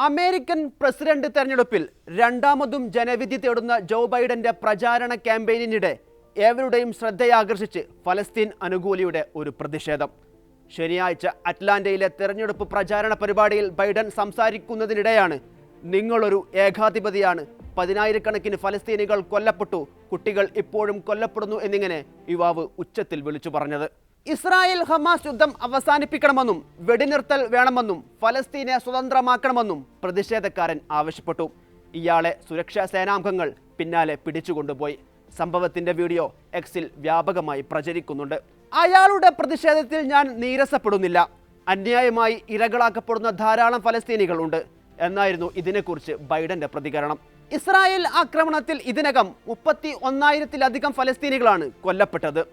American president തെരഞ്ഞെടുപ്പിൽ രണ്ടാമതും ജനവിധി തേടുന്ന ജോ ബൈഡന്റെ പ്രചാരണ ക്യാമ്പയിനിനിടെ ഏവരുടെയും ശ്രദ്ധയാകർഷിച്ച് ഫലസ്തീൻ അനുകൂലിയുടെ ഒരു പ്രതിഷേധം. ശനിയാഴ്ച അറ്റ്ലാന്റയിലെ തെരഞ്ഞെടുപ്പ് പ്രചാരണ പരിപാടിയിൽ ബൈഡൻ സംസാരിക്കുന്നതിനിടെയാണ് നിങ്ങളൊരു ഏകാധിപതിയാണ്, 10,000-കണക്കിന് ഫലസ്തീനികൾ കൊല്ലപ്പെട്ടു, കുട്ടികൾ ഇപ്പോഴും കൊല്ലപ്പെടുന്നു എന്നിങ്ങനെ യുവാവ് ഉച്ചത്തിൽ വിളിച്ചു പറഞ്ഞത്. ഇസ്രായേൽ ഹമാസ് യുദ്ധം അവസാനിപ്പിക്കണമെന്നും വെടിനിർത്തൽ വേണമെന്നും ഫലസ്തീനെ സ്വതന്ത്രമാക്കണമെന്നും പ്രതിഷേധക്കാരൻ ആവശ്യപ്പെട്ടു. ഇയാളെ സുരക്ഷാ സേനാംഗങ്ങൾ പിന്നാലെ പിടിച്ചുകൊണ്ടുപോയി. സംഭവത്തിന്റെ വീഡിയോ എക്സിൽ വ്യാപകമായി പ്രചരിക്കുന്നുണ്ട്. അയാളുടെ പ്രതിഷേധത്തിൽ ഞാൻ നീരസപ്പെടുന്നില്ല. അന്യായമായി ഇരകളാക്കപ്പെടുന്ന ധാരാളം ഫലസ്തീനികൾ ഉണ്ട് എന്നായിരുന്നു ഇതിനെക്കുറിച്ച് ബൈഡന്റെ പ്രതികരണം. ഇസ്രായേൽ ആക്രമണത്തിൽ ഇതിനകം 31,000-ലധികം ഫലസ്തീനികളാണ് കൊല്ലപ്പെട്ടത്.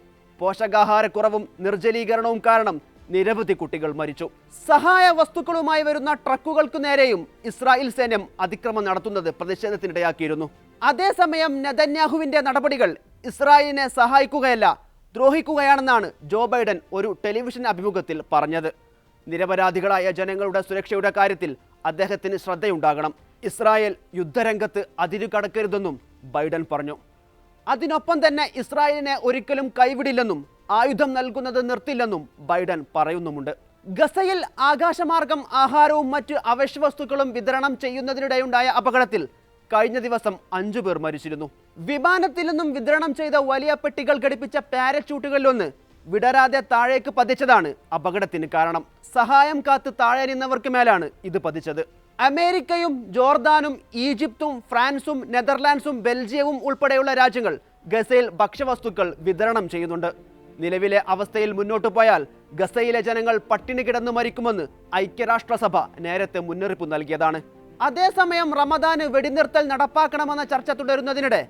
പോഷകാഹാരക്കുറവും നിർജ്ജലീകരണവും കാരണം നിരവധി കുട്ടികൾ മരിച്ചു. സഹായ വസ്തുക്കളുമായി വരുന്ന ട്രക്കുകൾക്കു നേരെയും ഇസ്രായേൽ സൈന്യം അതിക്രമം നടത്തുന്നത് പ്രതിഷേധത്തിനിടയാക്കിയിരുന്നു. അതേസമയം നെതന്യാഹുവിന്റെ നടപടികൾ ഇസ്രായേലിനെ സഹായിക്കുകയല്ല, ദ്രോഹിക്കുകയാണെന്നാണ് ജോ ബൈഡൻ ഒരു ടെലിവിഷൻ അഭിമുഖത്തിൽ പറഞ്ഞത്. നിരപരാധികളായ ജനങ്ങളുടെ സുരക്ഷയുടെ കാര്യത്തിൽ അദ്ദേഹത്തിന് ശ്രദ്ധയുണ്ടാകണം. ഇസ്രായേൽ യുദ്ധരംഗത്ത് അതിരുകടക്കരുതെന്നും ബൈഡൻ പറഞ്ഞു. അതിനൊപ്പം തന്നെ ഇസ്രായേലിനെ ഒരിക്കലും കൈവിടില്ലെന്നും ആയുധം നൽകുന്നത് നിർത്തില്ലെന്നും ബൈഡൻ പറയുന്നുമുണ്ട്. ഗസയിൽ ആകാശമാർഗം ആഹാരവും മറ്റ് അവശ്യവസ്തുക്കളും വിതരണം ചെയ്യുന്നതിനിടെയുണ്ടായ അപകടത്തിൽ കഴിഞ്ഞ ദിവസം 5 പേർ മരിച്ചിരുന്നു. വിമാനത്തിൽ നിന്നും വിതരണം ചെയ്ത വലിയ പെട്ടികൾ ഘടിപ്പിച്ച പാരച്യൂട്ടുകളിലൊന്ന് വിടരാതെ താഴേക്ക് പതിച്ചതാണ് അപകടത്തിന് കാരണം. സഹായം കാത്ത് താഴെ നിന്നവർക്ക് മേലാണ് ഇത് പതിച്ചത്. അമേരിക്കയും ജോർദാനും ഈജിപ്തും ഫ്രാൻസും നെതർലാൻഡ്സും ബെൽജിയവും ഉൾപ്പെടെയുള്ള രാജ്യങ്ങൾ ഗസയിൽ ഭക്ഷ്യവസ്തുക്കൾ വിതരണം ചെയ്യുന്നുണ്ട്. നിലവിലെ അവസ്ഥയിൽ മുന്നോട്ടു പോയാൽ ഗസയിലെ ജനങ്ങൾ പട്ടിണി കിടന്നു മരിക്കുമെന്ന് ഐക്യരാഷ്ട്രസഭ നേരത്തെ മുന്നറിയിപ്പ് നൽകിയതാണ്. അതേസമയം റമദാന് വെടിനിർത്തൽ നടപ്പാക്കണമെന്ന ചർച്ച തുടരുന്നതിനിടെ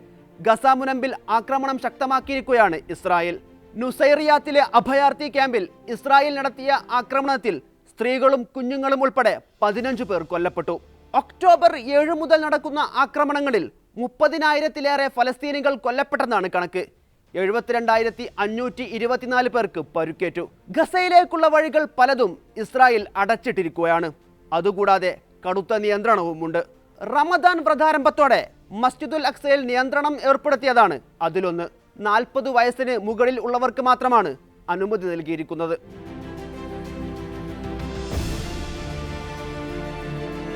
ഗസ മുനമ്പിൽ ആക്രമണം ശക്തമാക്കിയിരിക്കുകയാണ് ഇസ്രായേൽ. നുസൈറിയാത്തിലെ അഭയാർത്ഥി ക്യാമ്പിൽ ഇസ്രായേൽ നടത്തിയ ആക്രമണത്തിൽ സ്ത്രീകളും കുഞ്ഞുങ്ങളും ഉൾപ്പെടെ 15 പേർ കൊല്ലപ്പെട്ടു. ഒക്ടോബർ 7 മുതൽ നടക്കുന്ന ആക്രമണങ്ങളിൽ 30,000-ലേറെ ഫലസ്തീനികൾ കൊല്ലപ്പെട്ടെന്നാണ് കണക്ക്. 72,524 പേർക്ക് പരുക്കേറ്റു. ഗസയിലേക്കുള്ള വഴികൾ പലതും ഇസ്രായേൽ അടച്ചിട്ടിരിക്കുകയാണ്. അതുകൂടാതെ കടുത്ത നിയന്ത്രണവുമുണ്ട്. റമദാൻ വ്രതാരംഭത്തോടെ മസ്ജിദുൽ അക്സയിൽ നിയന്ത്രണം ഏർപ്പെടുത്തിയതാണ് അതിലൊന്ന്. 40 വയസ്സിന് മുകളിൽ ഉള്ളവർക്ക് മാത്രമാണ് അനുമതി നൽകിയിരിക്കുന്നത്.